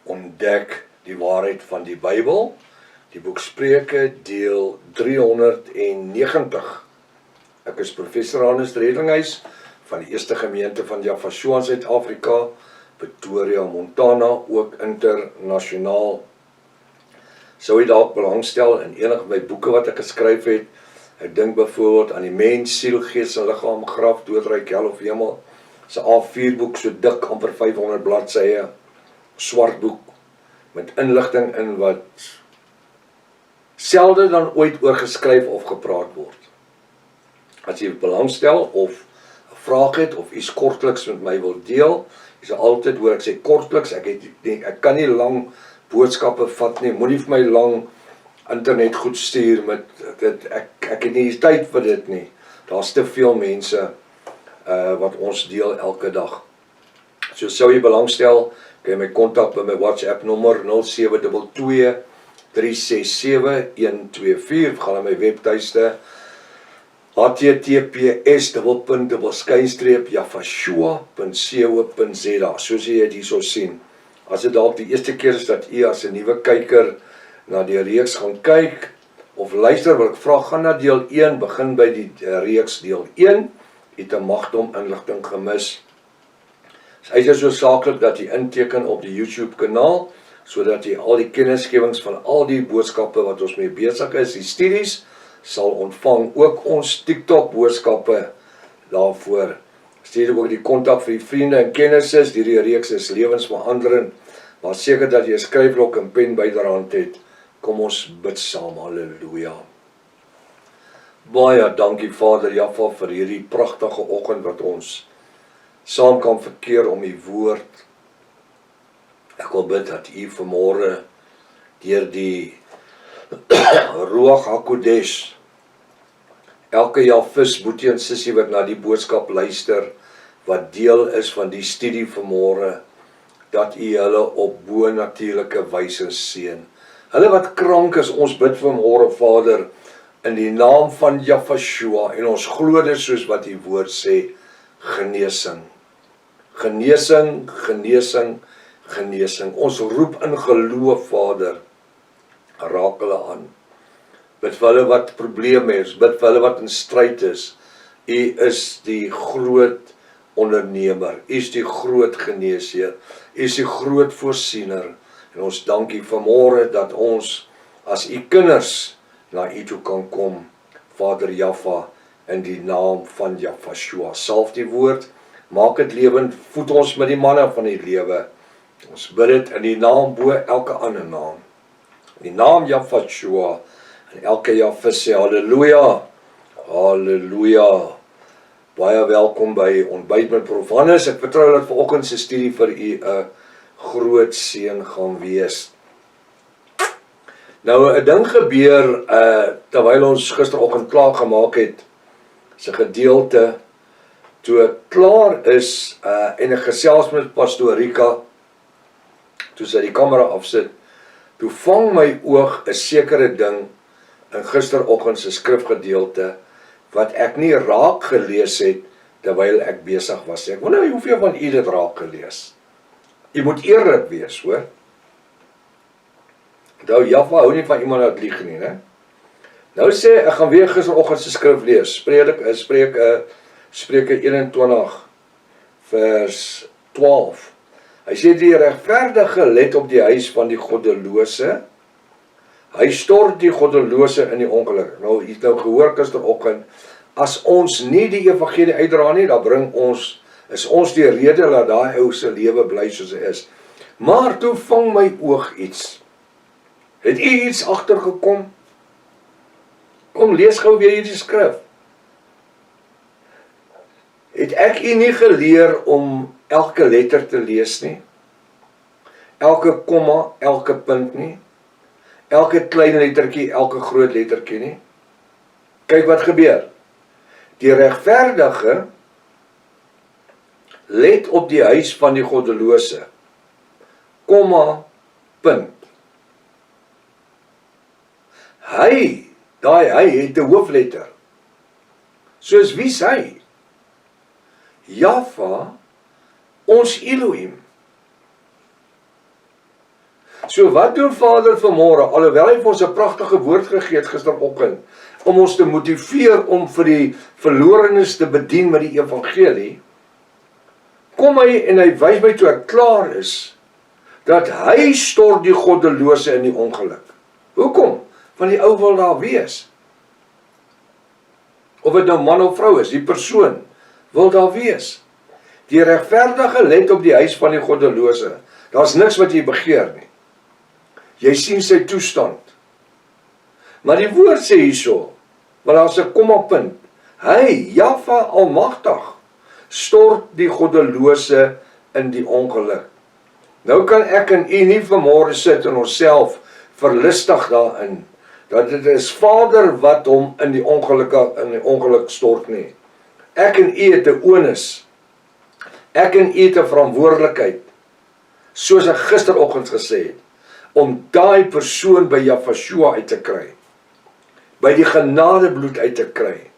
ontdek die waarheid van die Bybel, die boek Spreuke, deel 390. Ek is professor Hannes Redlinghuis van die Eerste Gemeente van Javashua in Suid-Afrika, Pretoria, Montana, ook internasionaal. Sou jy dalk belangstel in enige my boeke wat ek geskryf het. Ek dink byvoorbeeld aan die mens, siel, gees en liggaam, graf, doodryk, hel of hemel. Dis 'n A4 boek, so dik, amper 500 bladsye, swart boek met inligting in wat selde dan ooit oor geskryf of gepraat word. As jy belangstel of 'n vraag het of iets kortliks met my wil deel, jy sal altyd hoor ek sê kortliks, ek kan nie lang boodskappe vat nie, moenie vir my lang internet goed stuur met dit, ek het nie tyd vir dit nie. Daar's te veel mense wat ons deel elke dag. So sou jy belangstel, kan jy my kontak by my WhatsApp nommer 0722 367 124, gaan na my webtuiste https://javashua.co.za, soos jy dit hierso sien. As dit dalk die eerste keer is dat u as 'n nuwe kyker na die reeks gaan kyk of luister, wil ek vra, gaan na deel 1, begin by die reeks deel 1, het 'n magdom inligting gemis. Dit is so saaklik dat jy inteken op die YouTube kanaal, sodat jy al die kennisgewings van al die boodskappe wat ons mee besig is, die studies, sal ontvang, ook ons TikTok boodskappe daarvoor. Stuur ook die kontak vir die vriende en kennisses, hierdie reeks is lewensveranderend, maar seker dat jy 'n skryfblok en pen byderhand het. Kom ons bid saam, halleluja. Baie dankie Vader Jaffa vir hierdie pragtige oggend wat ons saam kan verkeer om u woord. Ek wil bid dat u vanmôre deur die Ruach HaKodesh, elke Jafis, boetie en sussie wat na die boodskap luister, wat deel is van die studie vanmôre, dat u hulle op bo-natuurlike wyse seën. Hulle wat krank is, ons bid vanmôre Vader, in die naam van Javashua, en ons glo dit soos wat die woord sê, genesing. Genesing, genesing, genesing. Ons roep in geloof, Vader, raak hulle aan. Bid vir hulle wat probleme is, bid vir hulle wat in stryd is. U is die groot ondernemer, u is die groot geneesheer, u is die groot voorsiener. En ons dankie vanmôre dat ons as u kinders na u toe kan kom, Vader Jaffa, in die naam van Javashua. Salf die woord, maak dit lewend, voed ons met die manna van die lewe. Ons bid dit in die naam bo elke ander naam. In die naam Javashua, en elke Jafis sê halleluja, halleluja. Baie welkom by Ontbyt met Prof Hannes. Ek vertrou dat vanoggend se studie vir u 'n groot seën gaan wees. Nou, 'n ding gebeur, terwyl ons gisteroggend klaar gemaak het, se gedeelte, toe ek klaar is, en ek gesels met Pastor Rika, toe sy die kamera afsit, toe vang my oog 'n sekere ding in gisteroggend se skrifgedeelte, wat ek nie raak gelees het, terwyl ek besig was. Ek wonder hoeveel van u dit raak gelees. U moet eerlik wees, hoor. Nou, Jaffa hou nie van iemand wat lieg nie, né? Nou sê, ek gaan weer gisteroggend se skrif lees, Spreuke 21, vers 12. Hy sê, die regverdige let op die huis van die goddelose, hy stort die goddelose in die ongeluk. Nou, jy het nou gehoor gisteroggend, as ons nie die evangelie uitdra nie, dan is ons die rede dat daai ou se lewe bly soos hy is. Maar toe vang my oog iets. Het u iets agtergekom? Kom, lees gou weer hierdie skrif. Het ek u nie geleer om elke letter te lees nie? Elke komma, elke punt nie? Elke klein lettertjie, elke groot lettertjie nie? Kyk wat gebeur. Die regverdige let op die huis van die goddelose, komma, punt. Hy het 'n hoofletter. Soos wie is hy? Jaffa, ons Elohim. So wat doen Vader vanmôre, alhoewel hy vir ons 'n pragtige woord gegee het gisteroggend, om ons te motiveer om vir die verlorenes te bedien met die evangelie, kom hy en hy wys my toe ek klaar is, dat hy stort die goddelose in die ongeluk. Hoekom? Want die ou wil daar wees. Of dit nou man of vrou is, die persoon wil daar wees. Die regverdige let op die huis van die goddelose. Daar's niks wat jy begeer nie. Jy sien sy toestand. Maar die woord sê hierso, want daar's 'n kommapunt. Hy, Jahwe Almagtig, stort die goddelose in die ongeluk. Nou kan ek en u nie vanmôre sit en onsself verlustig daarin, dat dit is Vader wat hom in die ongeluk stort nie. Ek en u het 'n onus. Ek en u het 'n verantwoordelikheid, soos ek gisteroggend gesê het, om daai persoon by Yahshua uit te kry, by die genadebloed uit te kry.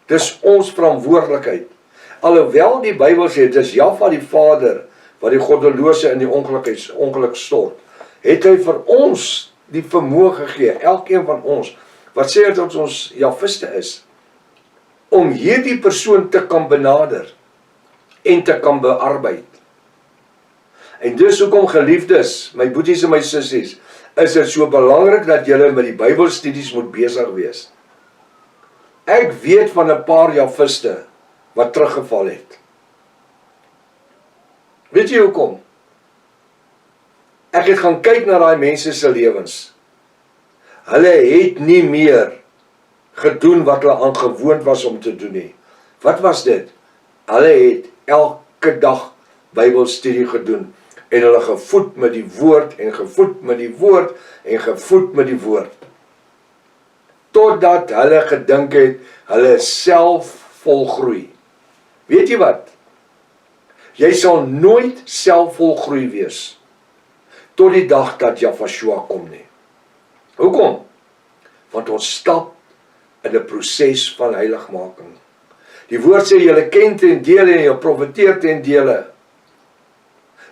Dis ons verantwoordelikheid. Alhoewel die Bybel sê, dis Jahwe die Vader, wat die goddelose in die ongeluk stort, het hy vir ons die vermoë gegee, elkeen van ons, wat sê dat ons Jahwiste is, om hierdie persoon te kan benader, en te kan bearbeid. En dus hoekom geliefdes, my boeties en my sissies, is dit so belangrik dat julle met die Bybelstudies moet besig wees. Ek weet van 'n paar Jahwiste wat teruggeval het. Weet jy hoekom? Ek het gaan kyk na daai mense se lewens. Hulle het nie meer gedoen wat hulle aangewoond was om te doen nie. Wat was dit? Hulle het elke dag Bybelstudie gedoen en hulle gevoed met die woord en gevoed met die woord en gevoed met die woord. Totdat hulle gedink het, hulle is self volgroei. Weet jy wat? Jy sal nooit self volgroei wees tot die dag dat Yahshua kom nie. Hoekom? Want ons stap in 'n proses van heiligmaking. Die woord sê, julle ken ten dele en julle profeteer ten dele.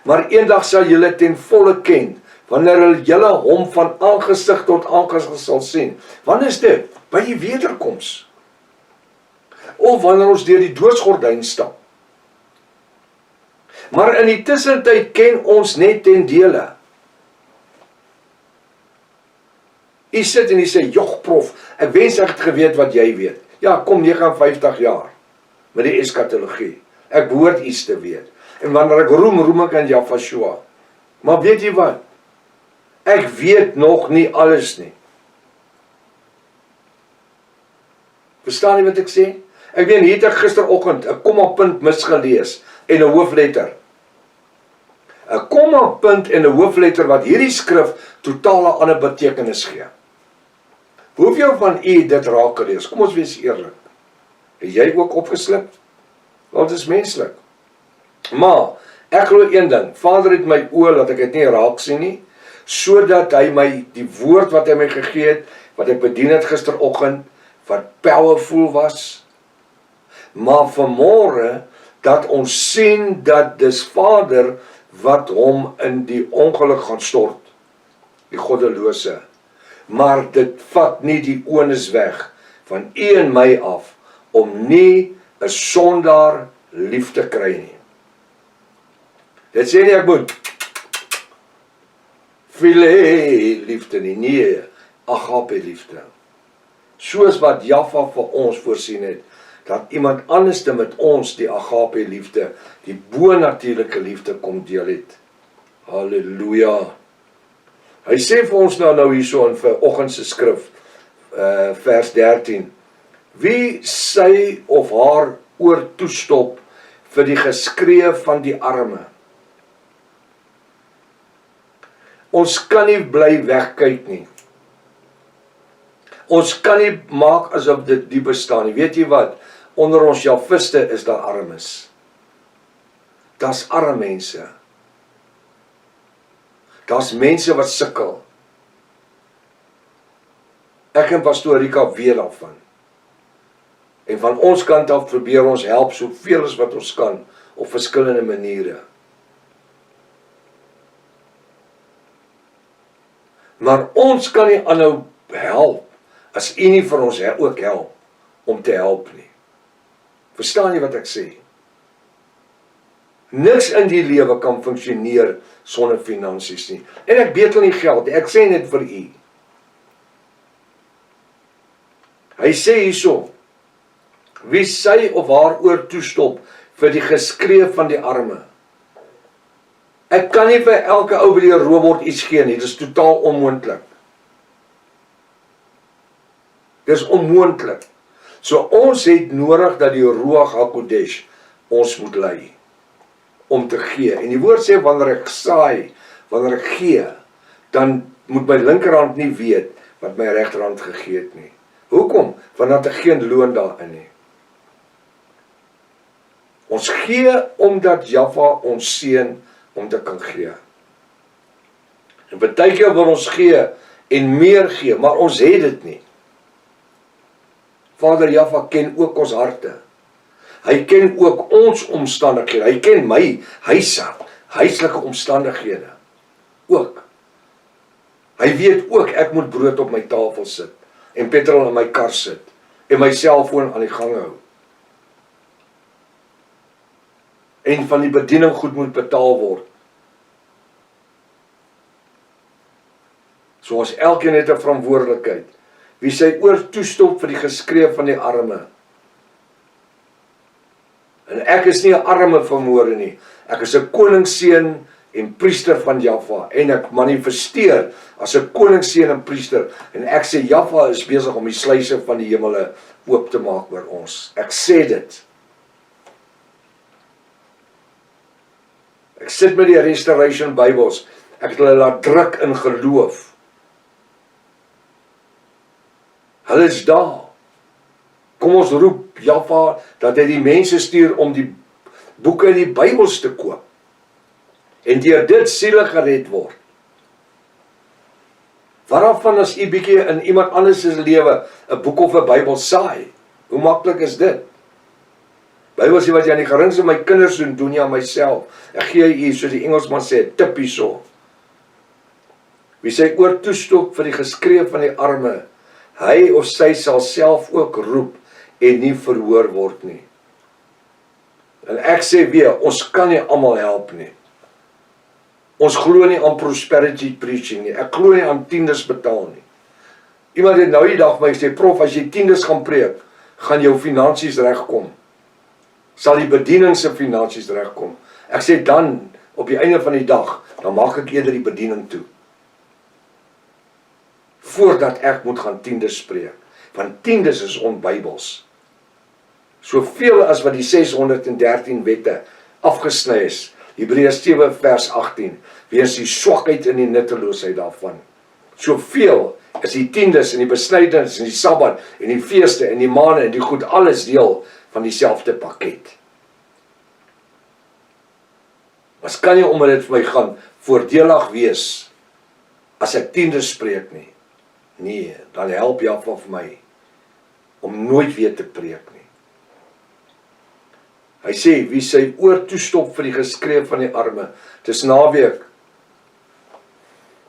Maar eendag sal julle ten volle ken, wanneer julle hom van aangesig tot aangesig sal sien. Wanneer is dit? By die wederkoms. Of wanneer ons deur die doodsgordyn stap. Maar in die tussentyd ken ons net ten dele. U sit en u sê, "Jog prof, ek wens ek het geweet wat jy weet." Ja, kom 59 jaar met die eskatologie. Ek behoort iets te weet. En wanneer ek roem ek aan Yahshua. Maar weet jy wat? Ek weet nog nie alles nie. Verstaan jy wat ek sê? Ek weet, hier het ek gisteroggend 'n kommapunt misgelees en 'n hoofletter. 'n Kommapunt en 'n hoofletter wat hierdie skrif totaal 'n ander betekenis gee. Hoeveel van u dit raak gelees? Kom ons wees eerlik. Het jy ook opgeslip? Want dit is menslik. Maar ek glo een ding, Vader het my oë laat ek dit nie raak sien nie, sodat hy my die woord wat hy my gegee het, wat ek bedien het gisteroggend, wat powerful was, maar vanmôre dat ons sien dat dis Vader wat hom in die ongeluk gaan stort, die goddelose. Maar dit vat nie die onus weg van u en my af om nie 'n sondaar lief te kry nie. Dit sê nie ek moet filet liefde nie, nee, agape liefde. Soos wat Jahwe vir ons voorsien het, dat iemand anders met ons die agape liefde, die bonatuurlike liefde kom deel het. Halleluja. Hy sê vir ons nou hierso in vanoggend se skrif, vers 13, wie sy of haar oor toestop vir die geskree van die arme. Ons kan nie bly wegkyk nie. Ons kan nie maak asof dit nie bestaan nie. Weet jy wat? Onder ons Jahwiste is daar armes. Daar's arme mense. Daar's mense wat sukkel. Ek en pastoor Rika weet daarvan. En van ons kant af probeer ons help soveel as wat ons kan op verskillende maniere. Maar ons kan nie aanhou help, as U nie vir ons ook help, om te help nie. Verstaan jy wat ek sê? Niks in die lewe kan funksioneer sonder finansies nie. En ek betel nie geld, ek sê net vir U. Hy sê hierso, wie sy of haar oor toestop vir die geskree van die arme. Ek kan nie vir elke ou by die robot iets gee nie, dit is totaal onmoontlik. Dit is onmoontlik. So ons het nodig dat die Ruach HaKodesh ons moet lei, om te gee. En die woord sê, wanneer ek saai, wanneer ek gee, dan moet my linkerhand nie weet wat my regterhand gegee het nie. Hoekom? Want daar geen loon daarin nie. Ons gee omdat Jahwe ons seën om te kan gee. En baie keer wil ons gee en meer gee, maar ons het dit nie. Vader Jahwe ken ook ons harte. Hy ken ook ons omstandighede. Hy ken my huislike omstandighede ook. Hy weet ook ek moet brood op my tafel sit en petrol in my kar sit en my selfoon aan die gang hou. En van die bediening goed moet betaal word. So ons elkeen het 'n verantwoordelikheid. Wie sy oor toestop vir die geskree van die arme. En ek is nie 'n arme vermoorde nie. Ek is 'n koningsseun en priester van Jahwe. En ek manifesteer as 'n koningsseun en priester. En ek sê Jahwe is besig om die sluise van die hemele oop te maak oor ons. Ek sê dit. Ek sit met die Restoration Bybels. Ek het hulle laat druk in geloof. Hulle is daar. Kom ons roep Jahwe dat hy die mense stuur om die boeke in die Bybels te koop. En deur dit siele gered word. Waarvan as u bietjie in iemand anders se lewe 'n boek of 'n Bybel saai? Hoe maklik is dit? Bybel sê wat jy aan die geringste my kinders doen jy aan myself. Ek gee u, soos die Engelsman sê, tip hierso. Wie sy oor toestop vir die geskree van die arme, hy of sy sal self ook roep en nie verhoor word nie. En ek sê weer, ons kan nie almal help nie. Ons glo nie aan prosperity preaching nie. Ek glo nie aan tiendes betaal nie. Iemand het nou die dag my gesê, prof, as jy tiendes gaan preek, gaan jou finansies regkom. Sal die bediening se finansies regkom. Ek sê dan, op die einde van die dag, dan maak ek eerder die bediening toe. Voordat ek moet gaan tiendes spreek. Want tiendes is onbybels. Soveel as wat die 613 wette afgesny is. Hebreërs 7 vers 18. Weens die swakheid en die nutteloosheid daarvan. Soveel is die tiendes en die besnydenis en die Sabbat en die feeste en die maande en die goed alles deel van dieselfde pakket. Mas kan nie omdat dit vir my gaan voordelig wees as ek tiendes spreek nie. Nee, dan help Jahwe vir my om nooit weer te preek nie. Hy sê, wie sy oor toestop vir die geskree van die arme, dis naweek,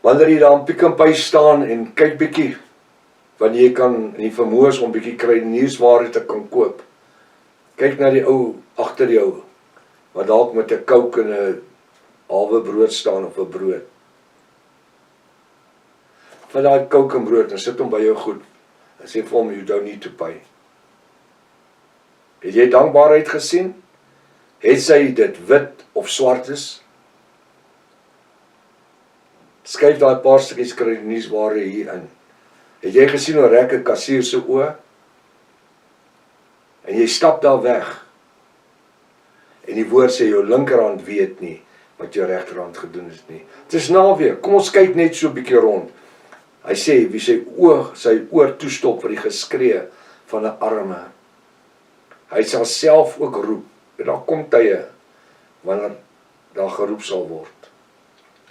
wanneer jy daar in Pick n Pay staan en kyk bietjie, wanneer jy kan nie vermoes om bietjie kruideniersware te kan koop, kyk na die ou agter jou, wat dalk met 'n Coke en 'n halwe brood staan of 'n brood. Vat daai Coke en brood en sit hom by jou goed, en sê vir hom, you don't need to pay. Het jy dankbaarheid gesien? Het sy dit wit of swart is? Skuif daai paar stukkies kruideniersware hier in. Het jy gesien hoe rek 'n kassier se oë? En jy stap daar weg. En die woord sê jou linkerhand weet nie wat jou regterhand gedoen het nie. Dit is naweek. Kom ons kyk net so 'n bietjie rond. Hy sê wie sy oor toestop vir die geskree van 'n arme. Hy sal self ook roep. En daar kom tye wanneer daar geroep sal word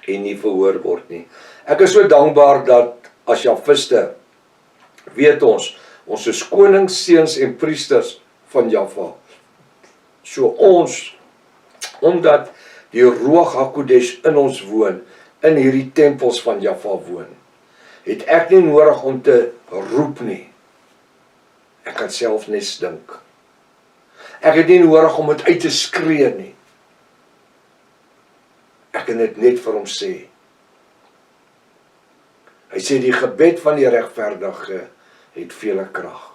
en nie verhoor word nie. Ek is so dankbaar dat as Jahwiste weet ons is konings, seuns en priesters van Jahwe. So ons, omdat die Ruach HaKodesh in ons woon, in hierdie tempels van Jahwe woon. het ek nie nodig om te roep nie. Ek kan self net dink. Ek het nie nodig om dit uit te skree nie. Ek kan dit net vir hom sê. Hy sê die gebed van die regverdige het vele krag.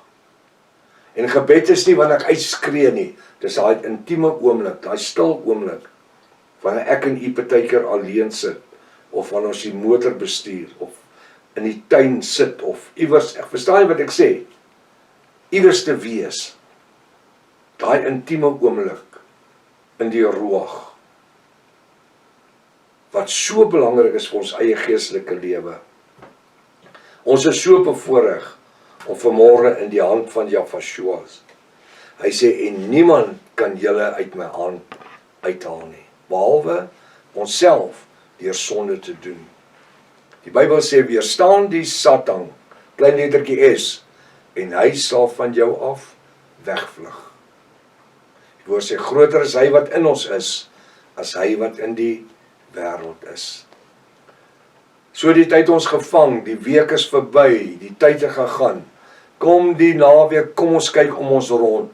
En gebed is nie wanneer ek uitskree nie. Dis daai intieme oomblik, daai stil oomblik, wanneer ek en u partykeer alleen sit, of wanneer ons die motor bestuur, of in die tuin sit, of iewers, ek verstaan nie wat ek sê, iewers te wees, daai intieme oomblik, in die ruach, wat so belangrik is vir ons eie geestelike lewe. Ons is so bevoorreg om vanmôre in die hand van Jahweh. Hy sê, en niemand kan julle uit my hand uithaal nie, behalwe onsself deur sonde te doen. Die Bybel sê, weerstaan die Satan, klein lettertjie S, en hy sal van jou af wegvlug. Die woord sê, groter is hy wat in ons is, as hy wat in die wêreld is. So die tyd ons gevang, die week is verby, die tyd het gegaan. Kom die naweek, kom ons kyk om ons rond,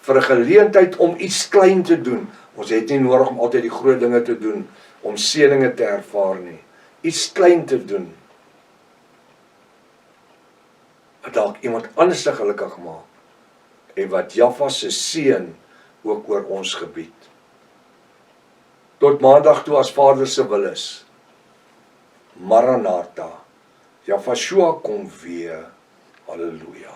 vir 'n geleentheid om iets klein te doen. Ons het nie nodig om altyd die groot dinge te doen, om seëninge te ervaar nie. Iets klein te doen, wat dalk iemand anders te gelukkig maak, en wat Jahweh se seën ook oor ons gebied. Tot maandag toe as Vader se wil is. Maranatha. Jahweh kom weer. Halleluja.